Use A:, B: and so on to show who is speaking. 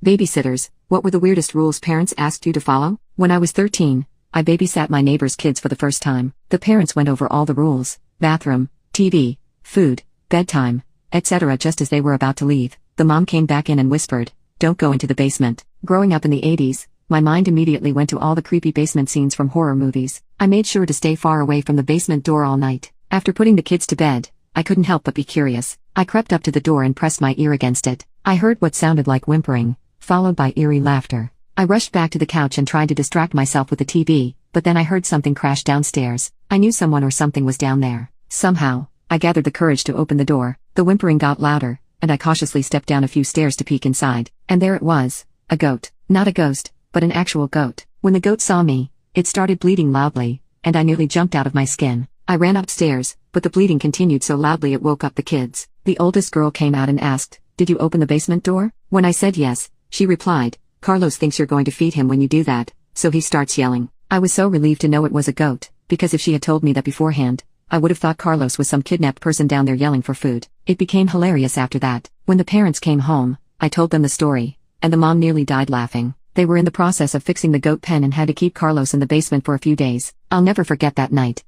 A: Babysitters, what were the weirdest rules parents asked you to follow? When I was 13, I babysat my neighbor's kids for the first time. The parents went over all the rules: bathroom, TV, food, bedtime, etc. Just as they were about to leave, the mom came back in and whispered, "Don't go into the basement." Growing up in the 80s, my mind immediately went to all the creepy basement scenes from horror movies. I made sure to stay far away from the basement door all night. After putting the kids to bed, I couldn't help but be curious. I crept up to the door and pressed my ear against it. I heard what sounded like whimpering, followed by eerie laughter. I rushed back to the couch and tried to distract myself with the TV, but then I heard something crash downstairs. I knew someone or something was down there. Somehow, I gathered the courage to open the door. The whimpering got louder, and I cautiously stepped down a few stairs to peek inside. And there it was, a goat. Not a ghost, but an actual goat. When the goat saw me, it started bleeding loudly, and I nearly jumped out of my skin. I ran upstairs, but the bleeding continued so loudly it woke up the kids. The oldest girl came out and asked, "Did you open the basement door?" When I said yes, she replied, "Carlos thinks you're going to feed him when you do that, so he starts yelling." I was so relieved to know it was a goat, because if she had told me that beforehand, I would have thought Carlos was some kidnapped person down there yelling for food. It became hilarious after that. When the parents came home, I told them the story, and the mom nearly died laughing. They were in the process of fixing the goat pen and had to keep Carlos in the basement for a few days. I'll never forget that night.